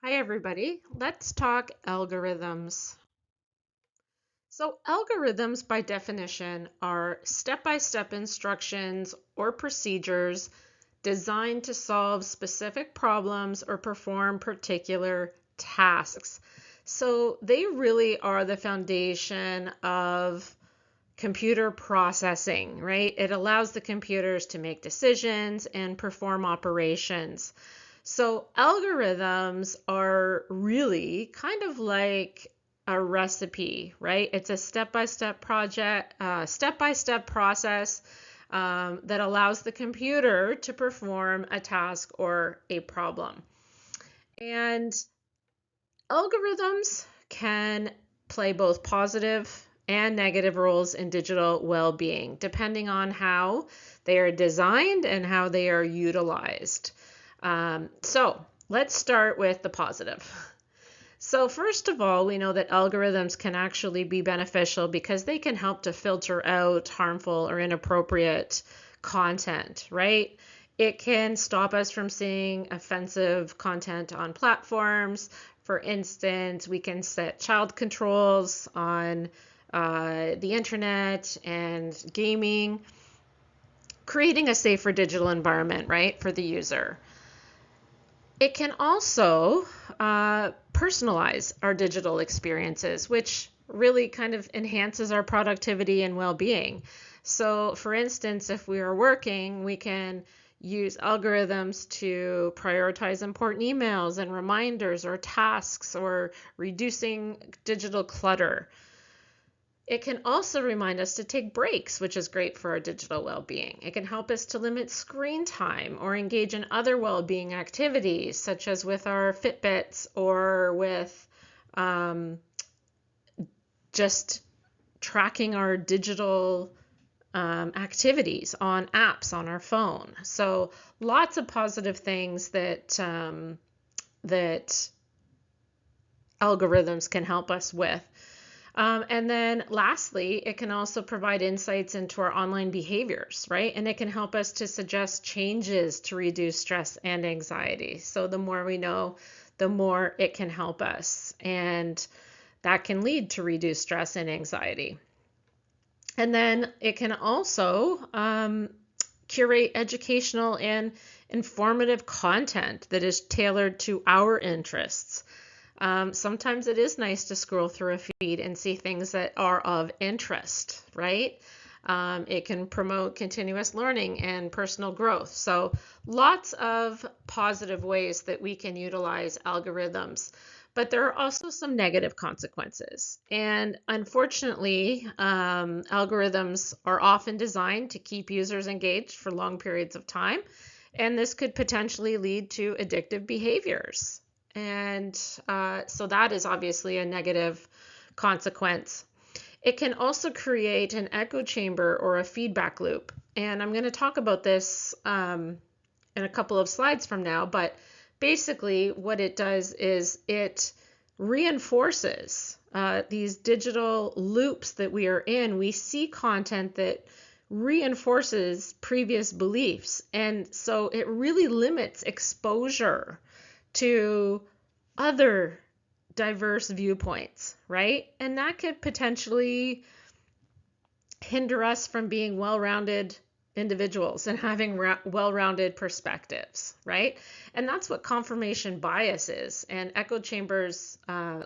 Hi, everybody. Let's talk algorithms. So, algorithms, by definition, are step-by-step instructions or procedures designed to solve specific problems or perform particular tasks. So, they really are the foundation of computer processing, right? It allows the computers to make decisions and perform operations. So algorithms are really kind of like a recipe, right? It's a step-by-step project, step-by-step process that allows the computer to perform a task or a problem. And algorithms can play both positive and negative roles in digital well-being, depending on how they are designed and how they are utilized. So let's start with the positive. So first of all, we know that algorithms can actually be beneficial because they can help to filter out harmful or inappropriate content, right? It can stop us from seeing offensive content on platforms. For instance, we can set child controls on the internet and gaming, creating a safer digital environment, right, for the user. It can also personalize our digital experiences, which really kind of enhances our productivity and well-being. So, for instance, if we are working, we can use algorithms to prioritize important emails and reminders or tasks or reducing digital clutter. It can also remind us to take breaks, which is great for our digital well-being. It can help us to limit screen time or engage in other well-being activities, such as with our Fitbits or with just tracking our digital activities on apps on our phone. So lots of positive things that algorithms can help us with. And then lastly, it can also provide insights into our online behaviors, right? And it can help us to suggest changes to reduce stress and anxiety. So the more we know, the more it can help us. And that can lead to reduced stress and anxiety. And then it can also curate educational and informative content that is tailored to our interests. Sometimes it is nice to scroll through a feed and see things that are of interest, right? It can promote continuous learning and personal growth. So lots of positive ways that we can utilize algorithms. But there are also some negative consequences. And unfortunately, algorithms are often designed to keep users engaged for long periods of time. And this could potentially lead to addictive behaviors. And so that is obviously a negative consequence. It can also create an echo chamber or a feedback loop. And I'm going to talk about this in a couple of slides from now, but basically what it does is it reinforces these digital loops that we are in. We see content that reinforces previous beliefs. And so it really limits exposure to other diverse viewpoints, right? And that could potentially hinder us from being well-rounded individuals and having well-rounded perspectives, right? And that's what confirmation bias is. And echo chambers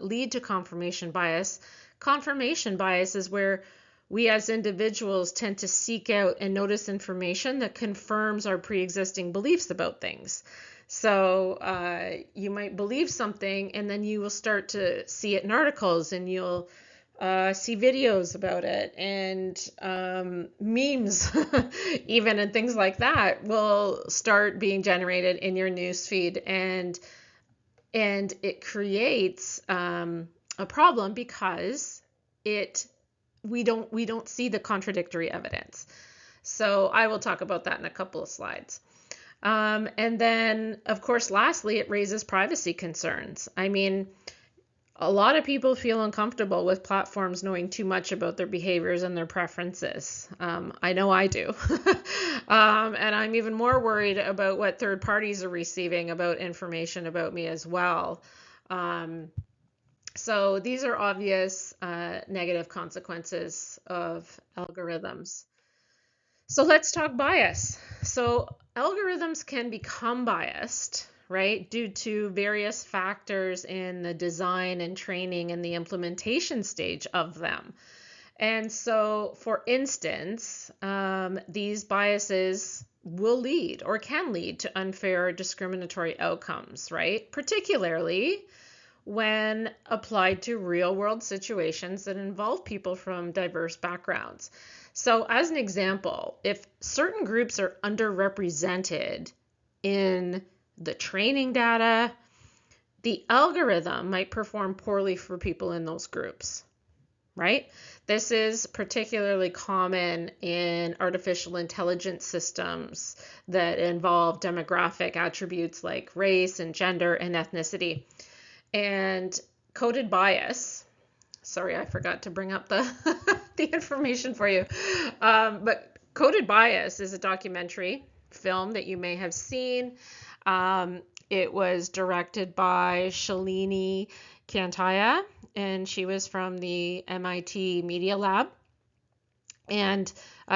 lead to confirmation bias. Confirmation bias is where we as individuals tend to seek out and notice information that confirms our pre-existing beliefs about things. So you might believe something and then you will start to see it in articles and you'll see videos about it and memes even and things like that will start being generated in your newsfeed, and it creates a problem because we don't see the contradictory evidence. So I will talk about that in a couple of slides. And then, of course, lastly, it raises privacy concerns. I mean, a lot of people feel uncomfortable with platforms knowing too much about their behaviors and their preferences. I know I do. And I'm even more worried about what third parties are receiving about information about me as well. So these are obvious negative consequences of algorithms. So let's talk bias. So algorithms can become biased, right, due to various factors in the design and training and the implementation stage of them. And so, for instance, these biases will lead or can lead to unfair or discriminatory outcomes, right? Particularly when applied to real world situations that involve people from diverse backgrounds. So, as an example, if certain groups are underrepresented in the training data, the algorithm might perform poorly for people in those groups, right? This is particularly common in artificial intelligence systems that involve demographic attributes like race and gender and ethnicity. And coded bias, sorry, I forgot to bring up the the information for you. But Coded Bias is a documentary film that you may have seen. It was directed by Shalini Kantaya, and she was from the MIT Media Lab. And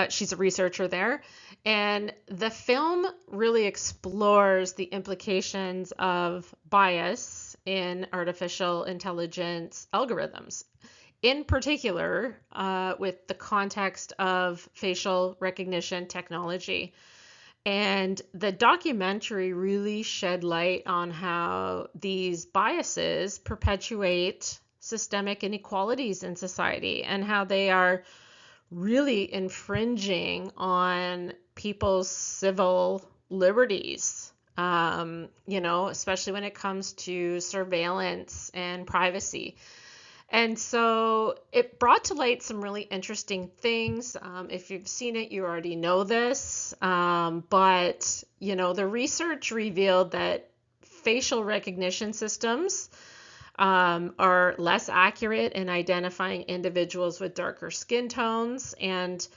she's a researcher there. And the film really explores the implications of bias in artificial intelligence algorithms, in particular with the context of facial recognition technology. And the documentary really shed light on how these biases perpetuate systemic inequalities in society and how they are really infringing on people's civil liberties, especially when it comes to surveillance and privacy. And so it brought to light some really interesting things. If you've seen it, you already know this. But the research revealed that facial recognition systems are less accurate in identifying individuals with darker skin tones and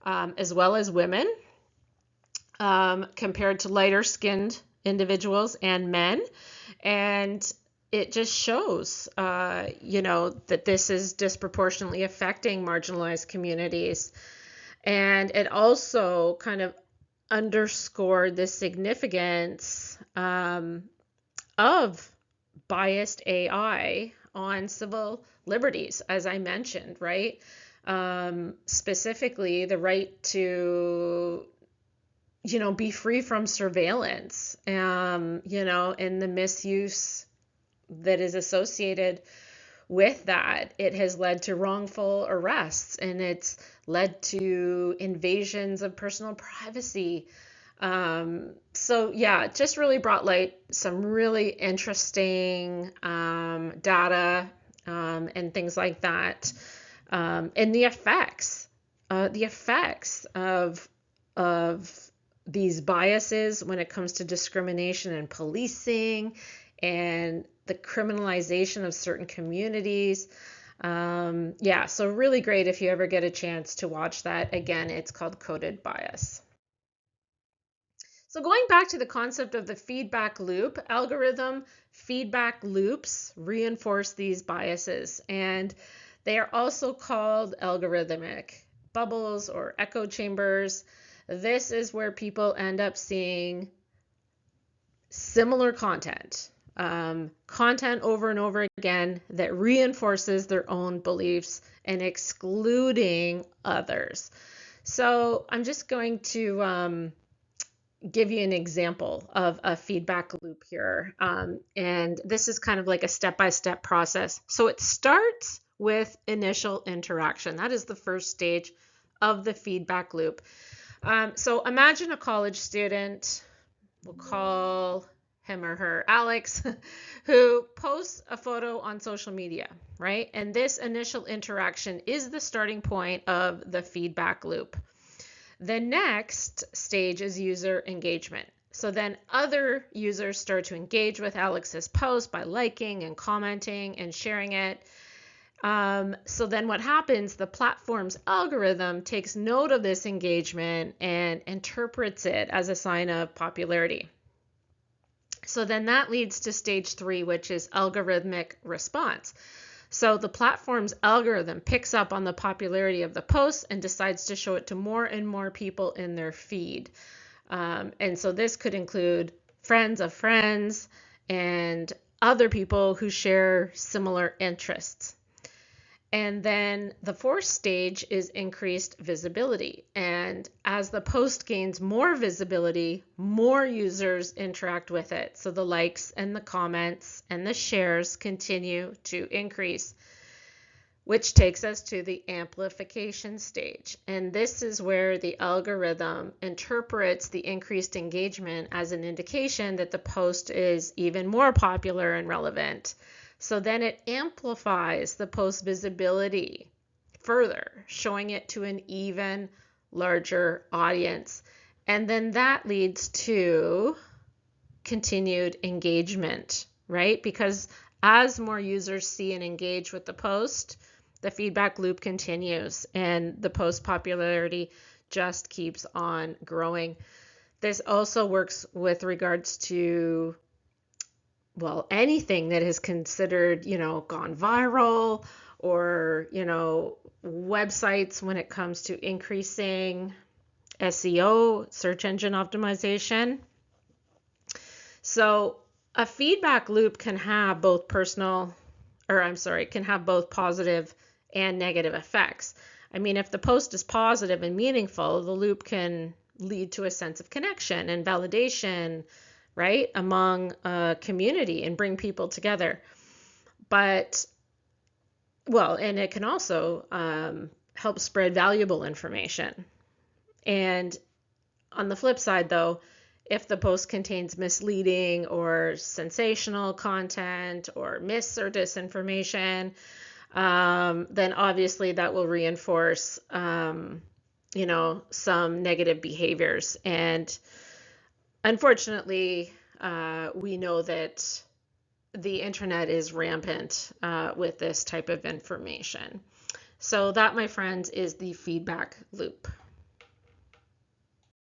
as well as women compared to lighter skinned individuals and men. And it just shows, that this is disproportionately affecting marginalized communities. And it also kind of underscored the significance of biased AI on civil liberties, as I mentioned, right? Specifically, the right to, be free from surveillance, and the misuse that is associated with that. It has led to wrongful arrests, and it's led to invasions of personal privacy. So yeah, it just really brought light some really interesting data and things like that, and the effects of these biases when it comes to discrimination and policing and the criminalization of certain communities. So really great if you ever get a chance to watch that. Again, it's called Coded Bias. So going back to the concept of the feedback loop, algorithm feedback loops reinforce these biases, and they are also called algorithmic bubbles or echo chambers. This is where people end up seeing similar content over and over again that reinforces their own beliefs and excluding others. So I'm just going to give you an example of a feedback loop here. And this is kind of like a step-by-step process. So it starts with initial interaction. That is the first stage of the feedback loop. So imagine a college student, we'll call him or her Alex, who posts a photo on social media, right? And this initial interaction is the starting point of the feedback loop. The next stage is user engagement. So then other users start to engage with Alex's post by liking and commenting and sharing it. So then what happens, the platform's algorithm takes note of this engagement and interprets it as a sign of popularity. So then that leads to stage 3, which is algorithmic response. So the platform's algorithm picks up on the popularity of the post and decides to show it to more and more people in their feed. And so this could include friends of friends and other people who share similar interests. And then the 4th stage is increased visibility. And as the post gains more visibility, more users interact with it. So the likes and the comments and the shares continue to increase, which takes us to the amplification stage. And this is where the algorithm interprets the increased engagement as an indication that the post is even more popular and relevant. So then it amplifies the post visibility further, showing it to an even larger audience. And then that leads to continued engagement, right? Because as more users see and engage with the post, the feedback loop continues and the post popularity just keeps on growing. This also works with regards to, well, anything that is considered, gone viral, or, websites when it comes to increasing SEO, search engine optimization. So a feedback loop can have both positive and negative effects. I mean, if the post is positive and meaningful, the loop can lead to a sense of connection and validation, right, among a community and bring people together. But, and it can also help spread valuable information. And on the flip side, though, if the post contains misleading or sensational content or mis or disinformation, then obviously that will reinforce, some negative behaviors. And unfortunately, we know that the internet is rampant with this type of information. So that, my friends, is the feedback loop.